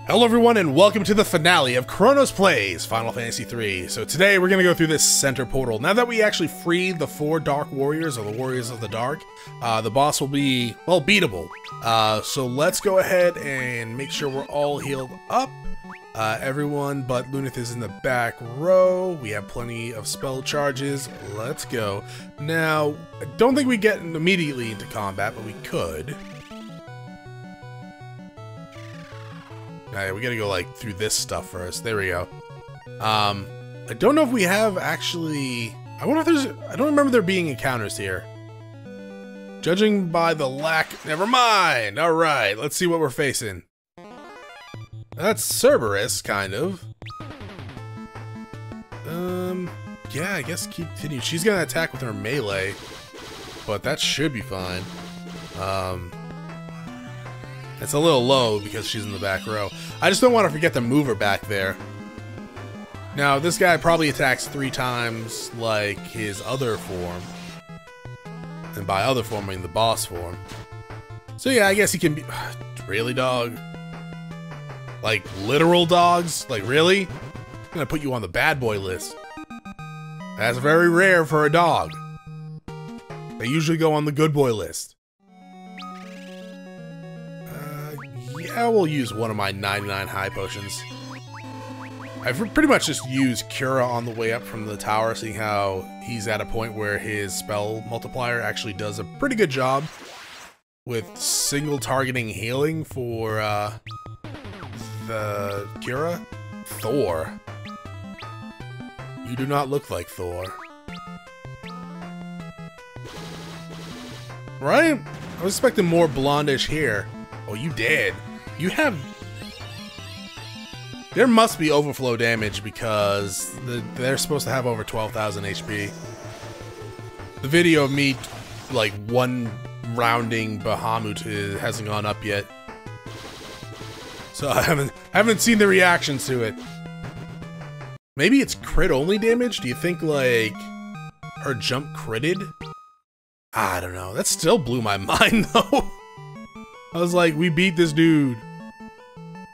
Hello everyone and welcome to the finale of Chronos Plays Final Fantasy III. So today we're going to go through this center portal. Now that we actually freed the 4 Dark Warriors, or the Warriors of the Dark, the boss will be, well, beatable. So let's go ahead and make sure we're all healed up. Everyone but Lunith is in the back row. We have plenty of spell charges. Let's go. Now, I don't think we get immediately into combat, but we could. Alright, we gotta go like through this stuff first. There we go. I don't know if we have actually. I wonder if there's. I don't remember there being encounters here. Judging by the lack. Never mind. All right, let's see what we're facing. That's Cerberus, kind of. Yeah, I guess continue. She's gonna attack with her melee, but that should be fine. It's a little low because she's in the back row. I just don't want to forget to move her back there. Now, this guy probably attacks 3 times like his other form. And by other form, I mean the boss form. So yeah, I guess he can be... Really, dog? Like, literal dogs? Like, really? I'm gonna put you on the bad boy list. That's very rare for a dog. They usually go on the good boy list. Yeah, we'll use one of my 99 high potions. I've pretty much just used Cura on the way up from the tower, seeing how he's at a point where his spell multiplier actually does a pretty good job with single targeting healing for the Cura. Thor. You do not look like Thor. Right? I was expecting more blondish hair. Oh, you did. You have... There must be overflow damage because they're supposed to have over 12,000 HP. The video of me, like, one-rounding Bahamut hasn't gone up yet. So I haven't seen the reactions to it. Maybe it's crit-only damage? Do you think, like, her jump critted? I don't know. That still blew my mind, though. I was like, we beat this dude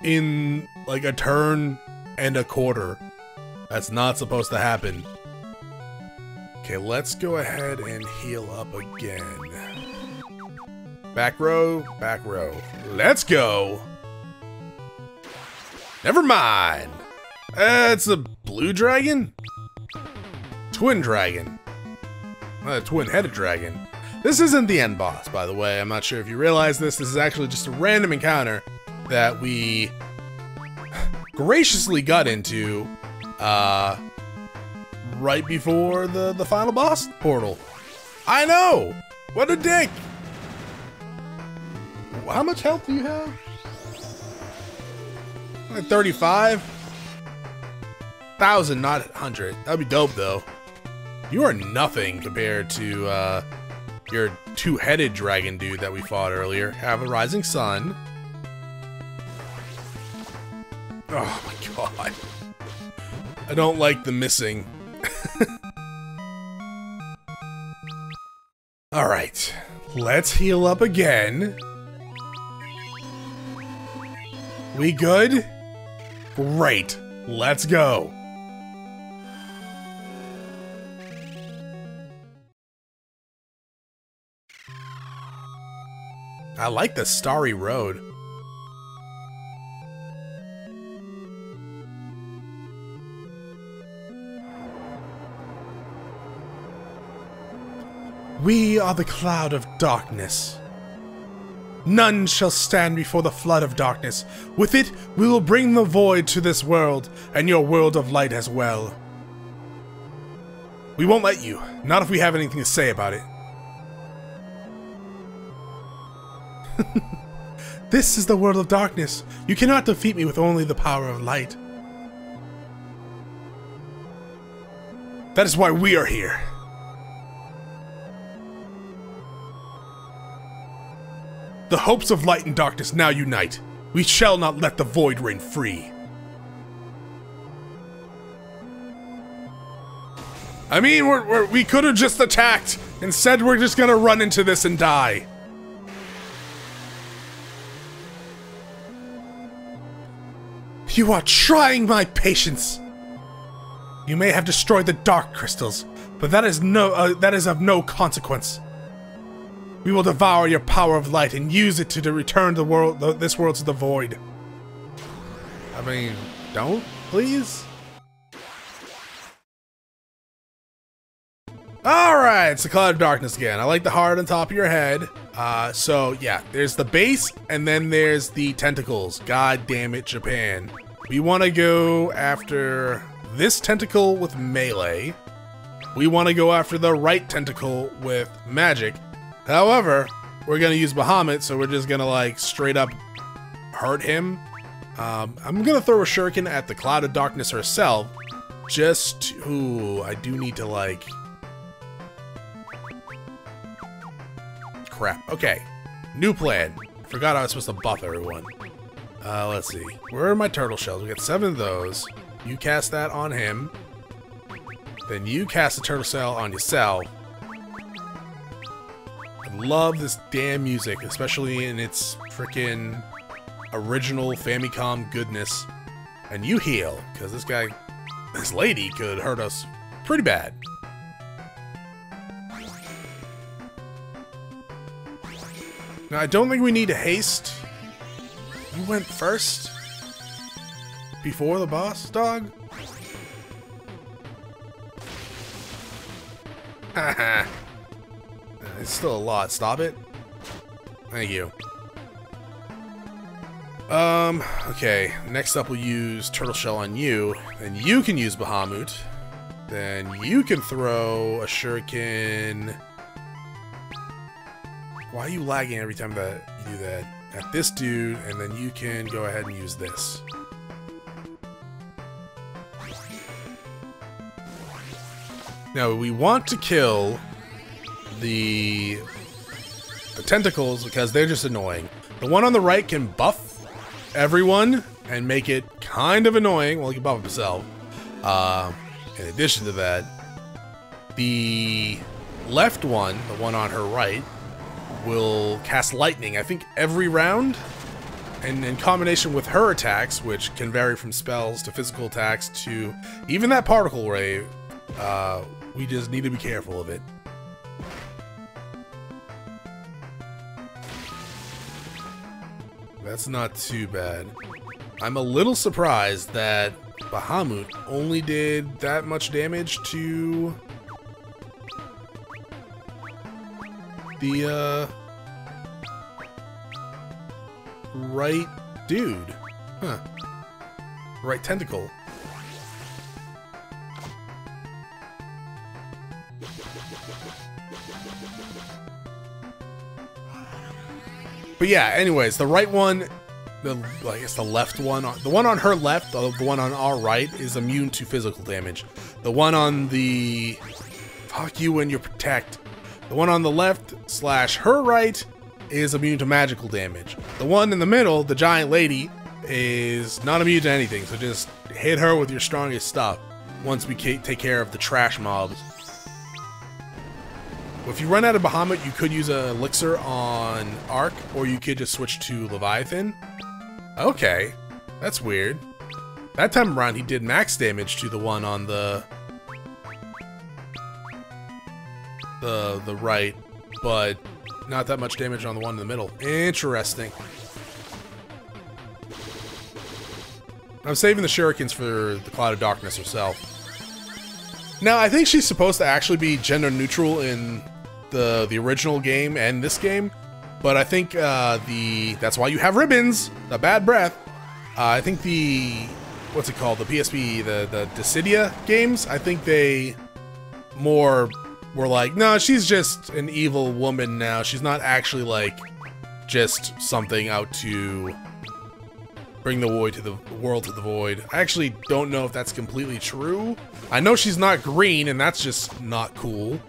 in like a turn and a quarter. That's not supposed to happen. Okay, let's go ahead and heal up again. Back row, back row. Let's go. Never mind. It's a blue dragon? Twin dragon. Twin-headed dragon. This isn't the end boss, by the way. I'm not sure if you realize this. This is actually just a random encounter that we graciously got into right before the final boss portal. I know! What a dick! How much health do you have? Like 35,000, not 100. That'd be dope, though. You are nothing compared to your 2-headed dragon dude that we fought earlier. Have a rising sun. Oh my god. I don't like the missing. Alright. Let's heal up again. We good? Great. Let's go. I like the starry road. We are the cloud of darkness. None shall stand before the flood of darkness. With it, we will bring the void to this world, and your world of light as well. We won't let you, not if we have anything to say about it. This is the world of darkness. You cannot defeat me with only the power of light. That is why we are here. The hopes of light and darkness now unite. We shall not let the void reign free. I mean, we could have just attacked. Instead, we're just gonna run into this and die. You are trying my patience! You may have destroyed the dark crystals, but that is of no consequence. We will devour your power of light and use it to return this world to the void. I mean, don't, please? Alright, it's the Cloud of Darkness again. I like the heart on top of your head. So yeah, there's the base, and then there's the tentacles. God damn it, Japan. We want to go after this tentacle with melee. We want to go after the right tentacle with magic. However, we're going to use Bahamut, so we're just going to like straight up hurt him. I'm going to throw a shuriken at the Cloud of Darkness herself. Ooh, I do need to like... Crap. Okay. New plan. Forgot I was supposed to buff everyone. Let's see. Where are my turtle shells? We got 7 of those. You cast that on him. Then you cast a turtle shell on yourself. I love this damn music, especially in its freaking original Famicom goodness. And you heal, because this lady could hurt us pretty bad. Now, I don't think we need to haste. You went first? Before the boss, dog? Haha. It's still a lot. Stop it. Thank you. Okay. Next up, we'll use Turtle Shell on you. Then you can use Bahamut. Then you can throw a shuriken. Why are you lagging every time that you do that? At this dude, and then you can go ahead and use this. Now, we want to kill the tentacles because they're just annoying. The one on the right can buff everyone and make it kind of annoying. Well, he can buff himself. In addition to that, the left one, the one on her right, will cast lightning, I think, every round. And in combination with her attacks, which can vary from spells to physical attacks to even that particle ray, we just need to be careful of it. That's not too bad. I'm a little surprised that Bahamut only did that much damage to the right dude. Huh. Right tentacle. But yeah, anyways, the right one, I guess the left one, the one on her left, the one on our right is immune to physical damage. The one on the, fuck you and your protect. The one on the left / her right is immune to magical damage. The one in the middle, the giant lady, is not immune to anything, so just hit her with your strongest stuff once we take care of the trash mobs. If you run out of Bahamut, you could use an elixir on Arc, or you could just switch to Leviathan. Okay, that's weird. That time around, he did max damage to the one on the right, but not that much damage on the one in the middle. Interesting. I'm saving the shurikens for the Cloud of Darkness herself. Now, I think she's supposed to actually be gender neutral in the original game and this game, but I think that's why you have ribbons, the bad breath. I think what's it called, the PSP, the Dissidia games, I think they more were like, no, she's just an evil woman now. She's not actually like just something out to bring the world to the void. I actually don't know if that's completely true. I know she's not green, and that's just not cool.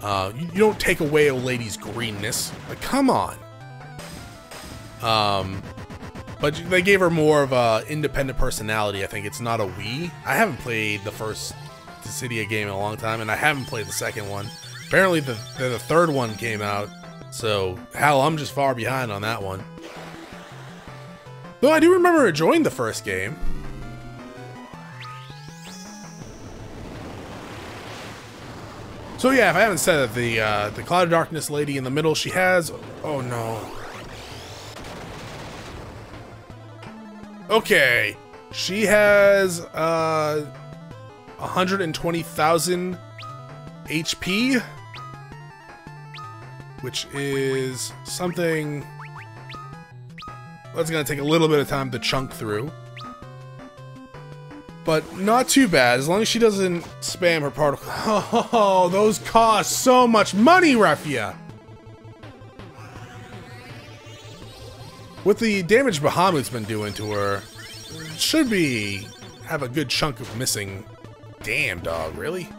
You don't take away a lady's greenness. Like, come on. But they gave her more of a independent personality. I think it's not a Wii. I haven't played the first Dissidia game in a long time, and I haven't played the second one. Apparently the third one came out, so hell, I'm just far behind on that one. Though I do remember enjoying the first game. So yeah, if I haven't said it, the Cloud of Darkness lady in the middle, she has... Oh no. Okay. She has 120,000 HP, which is something that's gonna take a little bit of time to chunk through. But not too bad, as long as she doesn't spam her particle. Oh, those cost so much money, Raffia! With the damage Bahamut's been doing to her, should be have a good chunk of missing. Damn, dog, really?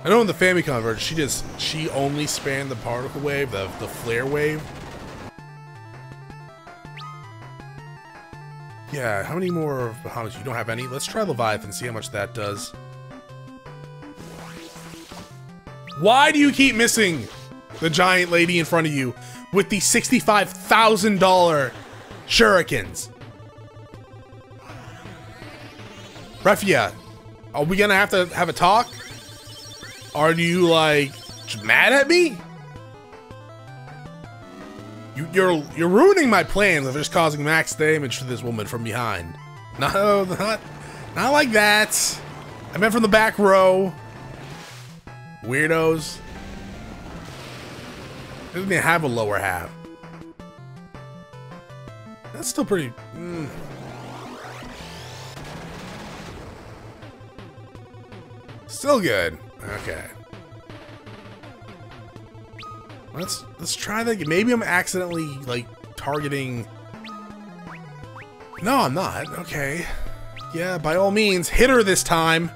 I know in the Famicom version, she only spammed the particle wave, the flare wave. Yeah, how many more Bahamuts? You don't have any? Let's try Leviathan and see how much that does. Why do you keep missing the giant lady in front of you with the $65,000 shurikens? Raffia, are we gonna have to have a talk? Are you, like, mad at me? You're ruining my plans of just causing max damage to this woman from behind. No, not like that. I meant from the back row. Weirdos. Doesn't even have a lower half. That's still pretty... Still good. Okay. Let's try that. Maybe I'm accidentally, like, targeting... No, I'm not. Okay. Yeah, by all means, hit her this time.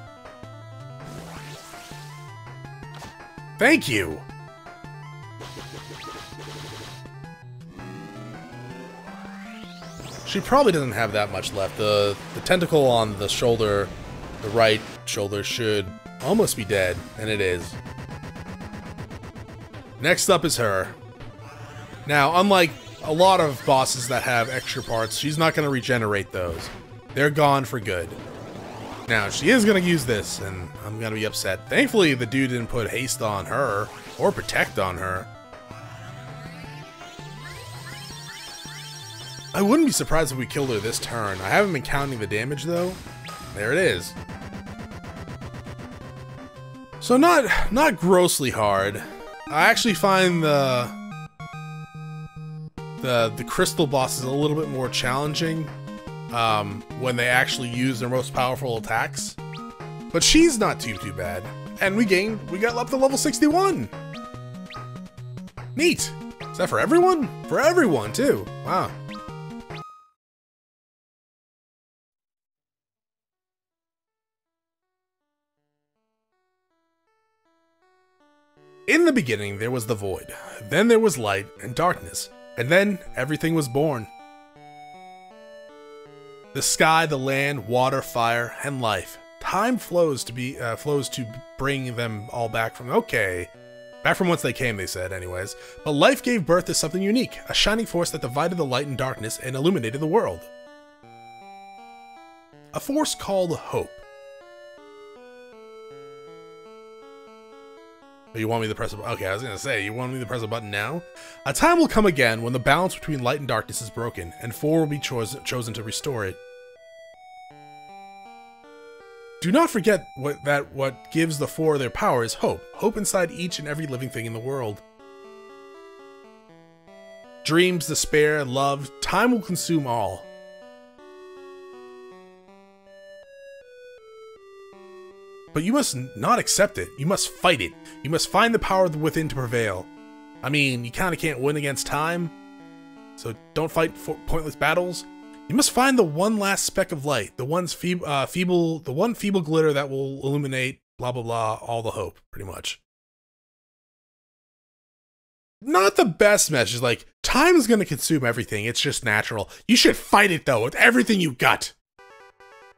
Thank you. She probably doesn't have that much left. The tentacle on the shoulder, the right shoulder, should almost be dead, and it is. Next up is her. Now, unlike a lot of bosses that have extra parts, she's not going to regenerate those. They're gone for good. Now, she is going to use this, and I'm going to be upset. Thankfully, the dude didn't put haste on her, or protect on her. I wouldn't be surprised if we killed her this turn. I haven't been counting the damage, though. There it is. So not grossly hard. I actually find the crystal bosses a little bit more challenging when they actually use their most powerful attacks. But she's not too bad. And we got up to level 61. Neat. Is that for everyone? For everyone too. Wow. In the beginning, there was the void. Then there was light and darkness. And then everything was born. The sky, the land, water, fire, and life. Time flows to bring them all back from... Okay. Back from whence they came, they said, anyways. But life gave birth to something unique. A shining force that divided the light and darkness and illuminated the world. A force called hope. You want me to press a button? Okay, I was gonna say, you want me to press a button now? A time will come again when the balance between light and darkness is broken, and 4 will be chosen to restore it. Do not forget what gives the 4 their power is hope. Hope inside each and every living thing in the world. Dreams, despair, love, time will consume all. But you must not accept it. You must fight it. You must find the power within to prevail. I mean, you kind of can't win against time, so don't fight for pointless battles. You must find the one last speck of light, the one feeble glitter that will illuminate blah blah blah all the hope, pretty much. Not the best message. Like, time is going to consume everything. It's just natural. You should fight it though with everything you got.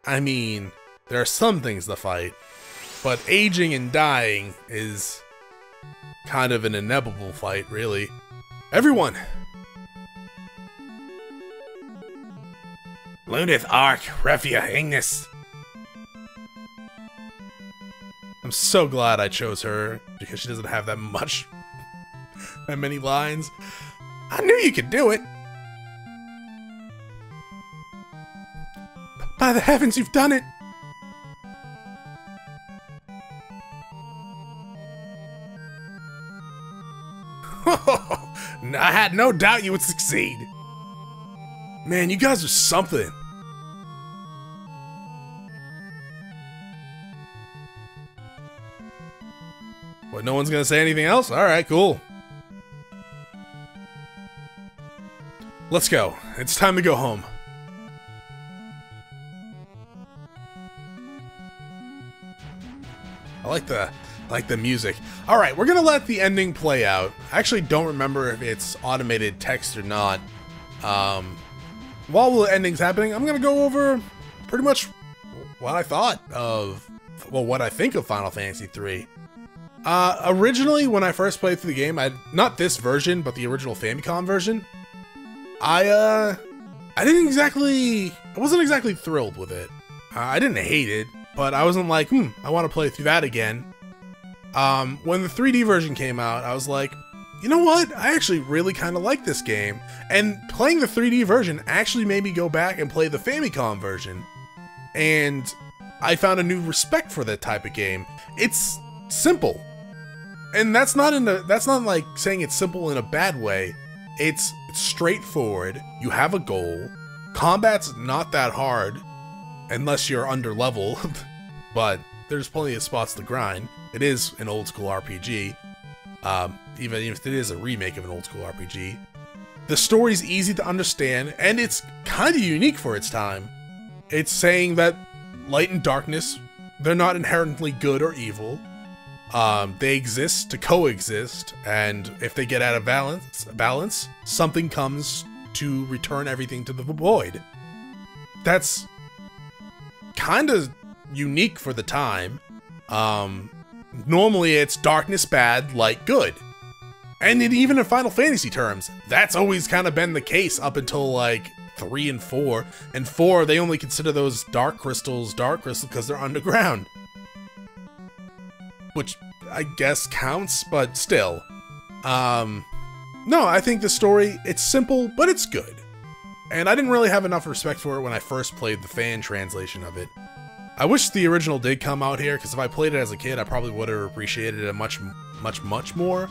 I mean, there are some things to fight. But aging and dying is kind of an inevitable fight, really. Everyone, Lunith Arc, Refia Ignis. I'm so glad I chose her, because she doesn't have that many lines. I knew you could do it. By the heavens, you've done it. I had no doubt you would succeed. Man, you guys are something. What, no one's gonna say anything else? Alright, cool. Let's go. It's time to go home. I like the music. Alright, we're gonna let the ending play out. I actually don't remember if it's automated text or not. While the ending's happening, I'm gonna go over pretty much what I thought of, well, what I think of Final Fantasy III. Originally, when I first played through the game, not this version, but the original Famicom version, I wasn't exactly thrilled with it. I didn't hate it, but I wasn't like, I want to play through that again. When the 3D version came out, I was like, you know what? I actually really kind of like this game. And playing the 3D version actually made me go back and play the Famicom version. And I found a new respect for that type of game. It's simple. And that's not like saying it's simple in a bad way. It's straightforward. You have a goal. Combat's not that hard unless you're under level, but there's plenty of spots to grind. It is an old school RPG. Even if it is a remake of an old school RPG. The story's easy to understand, and it's kind of unique for its time. It's saying that light and darkness, they're not inherently good or evil. They exist to coexist, and if they get out of balance, something comes to return everything to the void. That's kind of unique for the time. Normally it's darkness bad, light good. And even in Final Fantasy terms, that's always kind of been the case up until like 3 and 4. And 4, they only consider those dark crystals because they're underground. Which I guess counts, but still. No, I think the story, it's simple, but it's good. And I didn't really have enough respect for it when I first played the fan translation of it. I wish the original did come out here, because if I played it as a kid, I probably would have appreciated it much more.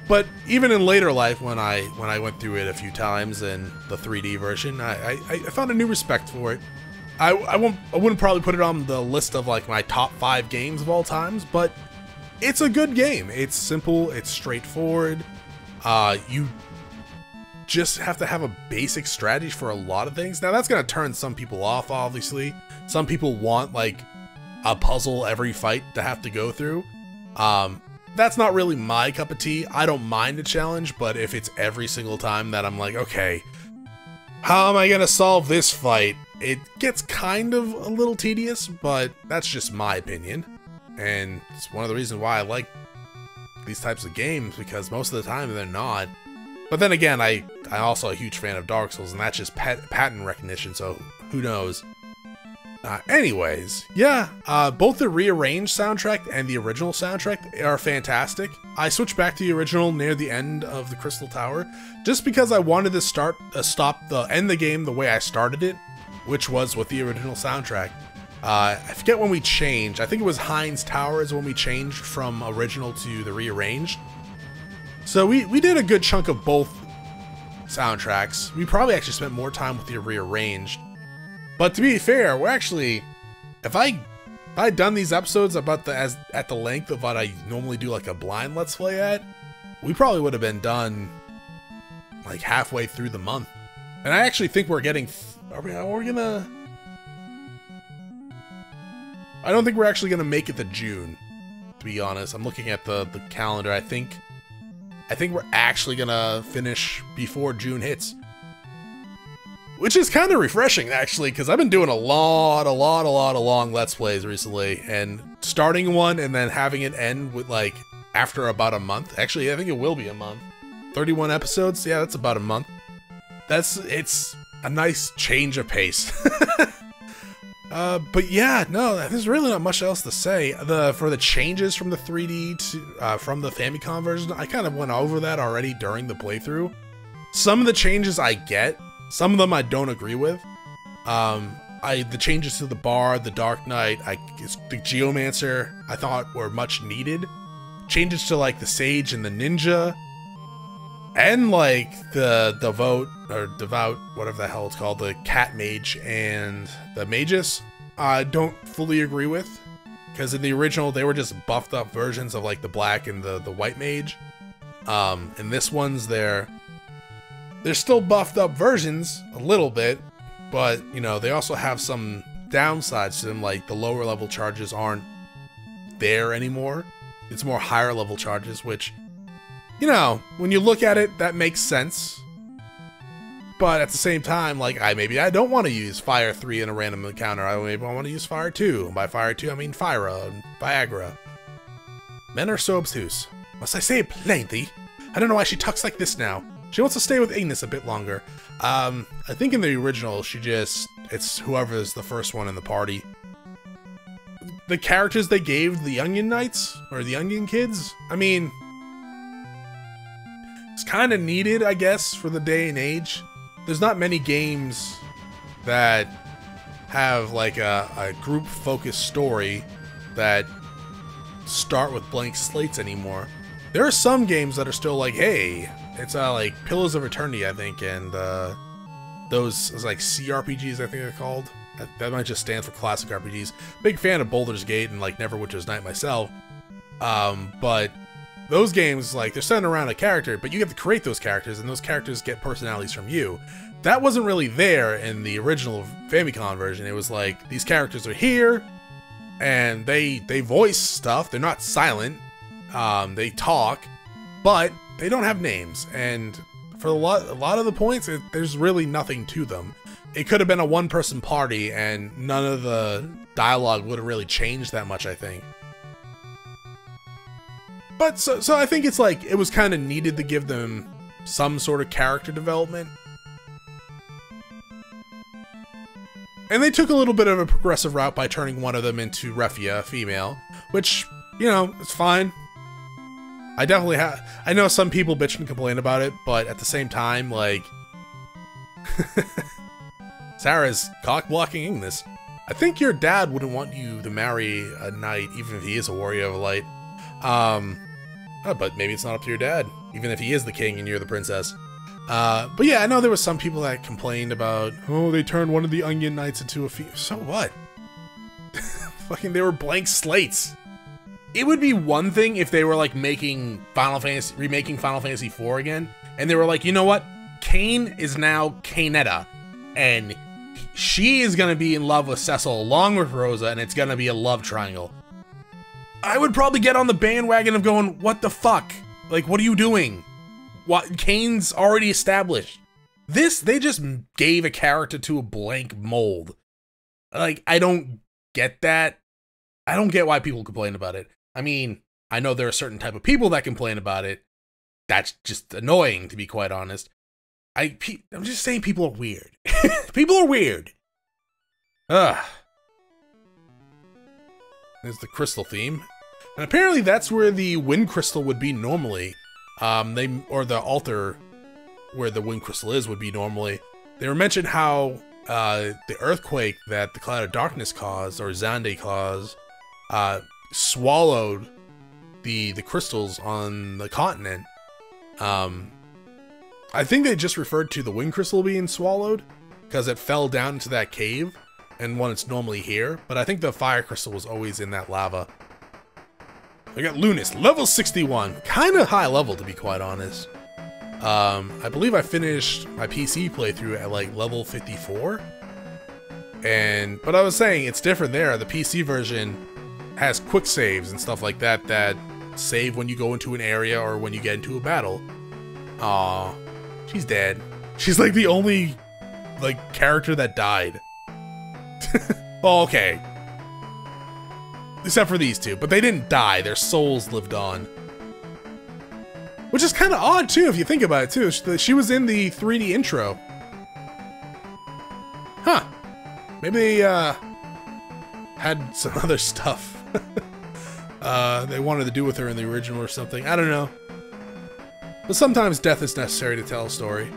But even in later life, when I went through it a few times in the 3D version, I found a new respect for it. I wouldn't probably put it on the list of like my top 5 games of all times, but it's a good game. It's simple, it's straightforward. You just have to have a basic strategy for a lot of things. Now that's gonna turn some people off, obviously. Some people want like a puzzle every fight to have to go through. That's not really my cup of tea. I don't mind a challenge, but if it's every single time that I'm like, okay, how am I gonna solve this fight? It gets kind of a little tedious, but that's just my opinion. And it's one of the reasons why I like these types of games, because most of the time they're not. But then again, I'm also a huge fan of Dark Souls, and that's just pattern recognition, so who knows. Anyways, yeah, both the rearranged soundtrack and the original soundtrack are fantastic. I switched back to the original near the end of the Crystal Tower, just because I wanted to end the game the way I started it, which was with the original soundtrack. I forget when we changed. I think it was Heinz Tower is when we changed from original to the rearranged. So we did a good chunk of both soundtracks. We probably actually spent more time with the rearranged. But to be fair, we're actually, if I'd done these episodes about at the length of what I normally do like a blind Let's Play at, we probably would have been done like halfway through the month. And I actually think we're getting, I don't think we're actually gonna make it to June, to be honest. I'm looking at the calendar. I think we're actually gonna finish before June hits. Which is kind of refreshing, actually, because I've been doing a lot of long Let's Plays recently, and starting one and then having it end with, like, after about a month. Actually, I think it will be a month. 31 episodes? Yeah, that's about a month. It's a nice change of pace. But yeah, no, there's really not much else to say. For the changes from the 3D to from the Famicom version, I kind of went over that already during the playthrough. Some of the changes I get, some of them I don't agree with. The changes to the Bard, the Dark Knight, the Geomancer, I thought were much needed. Changes to like the Sage and the Ninja, and like the Devout, whatever the hell it's called, the Cat Mage and the Magus, I don't fully agree with, because in the original they were just buffed up versions of like the Black and the White Mage. In this one's they're still buffed up versions a little bit, but you know, they also have some downsides to them, like the lower level charges aren't there anymore. It's more higher level charges, which, you know, when you look at it, that makes sense. But at the same time, like, maybe I don't want to use Fire 3 in a random encounter. Maybe I want to use Fire 2. By Fire 2, I mean Fyra and Viagra. Men are so obtuse. Must I say it plainly? I don't know why she talks like this now. She wants to stay with Ignis a bit longer. I think in the original, it's whoever's the first one in the party. The characters they gave the Onion Knights, or the Onion Kids, I mean, it's kind of needed, I guess, for the day and age. There's not many games that have like a group-focused story that start with blank slates anymore. There are some games that are still like, hey, it's like Pillars of Eternity, I think, and those like CRPGs, I think they're called. That might just stand for classic RPGs. Big fan of Baldur's Gate and like Neverwinter's Night myself. But those games, like, they're centered around a character, but you get to create those characters, and those characters get personalities from you. That wasn't really there in the original Famicom version. It was like, these characters are here, and they voice stuff. They're not silent. They talk, but they don't have names. And for a lot of the points, there's really nothing to them. It could have been a one-person party, and none of the dialogue would have really changed that much, I think. But so I think it's like, it was kind of needed to give them some sort of character development. And they took a little bit of a progressive route by turning one of them into Refia, a female, which, you know, it's fine. I know some people bitch and complain about it, but at the same time, like, Sarah's cock-blocking Ignis. I think your dad wouldn't want you to marry a knight, even if he is a warrior of light. But maybe it's not up to your dad, even if he is the king and you're the princess. But yeah, I know there was some people that complained about, oh, they turned one of the Onion Knights into a female. So what? Fucking, they were blank slates. It would be one thing if they were like remaking Final Fantasy IV again, and they were like, you know what? Kain is now Kainetta, and she is gonna be in love with Cecil along with Rosa, and it's gonna be a love triangle. I would probably get on the bandwagon of going, what the fuck? Like, what are you doing? What? Kain's already established. This, they just gave a character to a blank mold. Like, I don't get that. I don't get why people complain about it. I mean, I know there are certain type of people that complain about it. That's just annoying, to be quite honest. I'm just saying people are weird. People are weird. Ugh. There's the crystal theme. And apparently that's where the wind crystal would be normally. Or the altar where the wind crystal is would be normally. They were mentioned how the earthquake that the Cloud of Darkness caused, or Xande caused, swallowed the crystals on the continent. I think they just referred to the wind crystal being swallowed because it fell down into that cave and when it's normally here, but I think the fire crystal was always in that lava. I got Lunis, level 61, kind of high level to be quite honest. I believe I finished my PC playthrough at like level 54. But I was saying it's different there. The PC version has quick saves and stuff like that that save when you go into an area or when you get into a battle. Aw, she's dead. She's like the only like character that died. Well, okay. Except for these two, but they didn't die. Their souls lived on. Which is kind of odd too, if you think about it too. She was in the 3D intro. Huh. Maybe they, had some other stuff they wanted to do with her in the original or something. I don't know. But sometimes death is necessary to tell a story.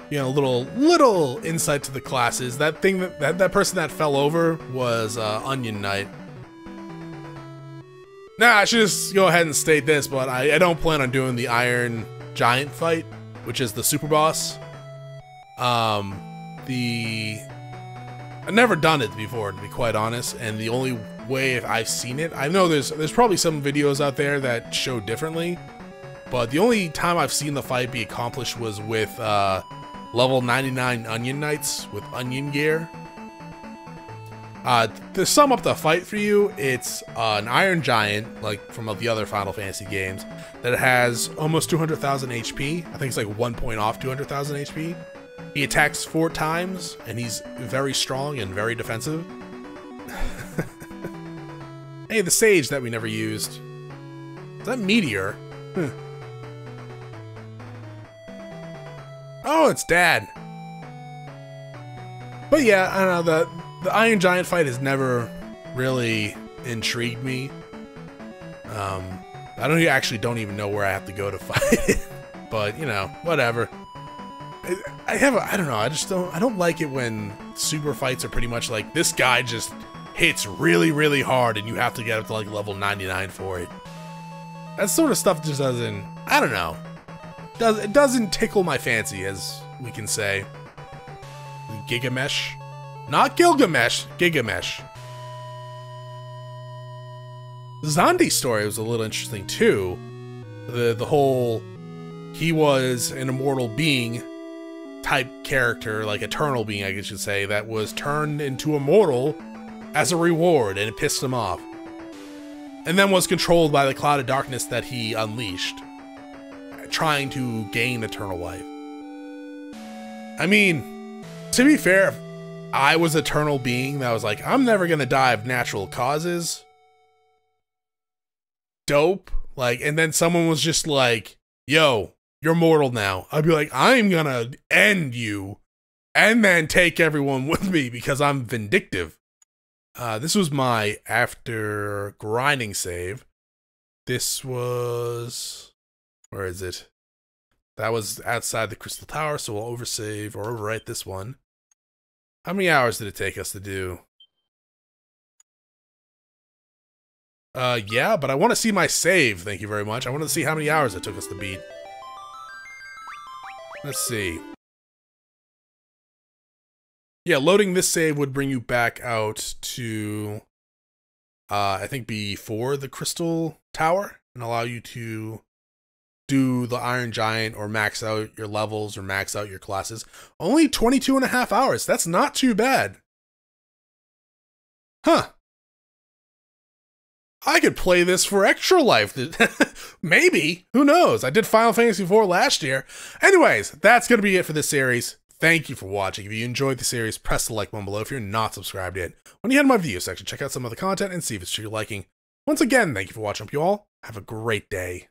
You know, little insight to the classes. That thing that person that fell over was Onion Knight. Nah, I should just go ahead and state this, but I don't plan on doing the Iron Giant fight, which is the super boss. I've never done it before, to be quite honest, and the only way I've seen it, I know there's probably some videos out there that show differently, but the only time I've seen the fight be accomplished was with level 99 Onion Knights with onion gear. To sum up the fight for you, it's an Iron Giant, like from the other Final Fantasy games, that has almost 200,000 HP. I think it's like 1 point off 200,000 HP. He attacks 4 times, and he's very strong and very defensive. Hey, the sage that we never used. Is that Meteor? Huh. Oh, it's Dad. But yeah, I don't know, the Iron Giant fight has never really intrigued me. I don't even know where I have to go to fight it. But, you know, whatever. I don't know, I don't like it when super fights are pretty much like, this guy just hits really, really hard and you have to get up to like level 99 for it. That sort of stuff just doesn't, I don't know. It doesn't tickle my fancy, as we can say. Gigamesh? Not Gilgamesh, Gigamesh. Zandi's story was a little interesting too. The whole, he was an immortal being type character, like eternal being, I guess you should say, that was turned into immortal as a reward, and it pissed him off. And then was controlled by the cloud of darkness that he unleashed, trying to gain eternal life. I mean, to be fair, if I was an eternal being that was like, I'm never gonna die of natural causes, dope. Like, and then someone was just like, yo, you're mortal now. I'd be like, I'm gonna end you and then take everyone with me because I'm vindictive. This was my after grinding save. This was, where is it? That was outside the Crystal Tower, so we'll oversave or overwrite this one. How many hours did it take us to do? Yeah, but I want to see my save, thank you very much. I want to see how many hours it took us to beat. Let's see. Yeah, loading this save would bring you back out to, I think before the Crystal Tower, and allow you to do the Iron Giant or max out your levels or max out your classes. Only 22.5 hours. That's not too bad. Huh. I could play this for extra life. Maybe. Who knows? I did Final Fantasy IV last year. Anyways, that's going to be it for this series. Thank you for watching. If you enjoyed the series, press the like button below. If you're not subscribed yet, when you head to my video section, check out some of the content and see if it's to your liking. Once again, thank you for watching. Hope you all have a great day.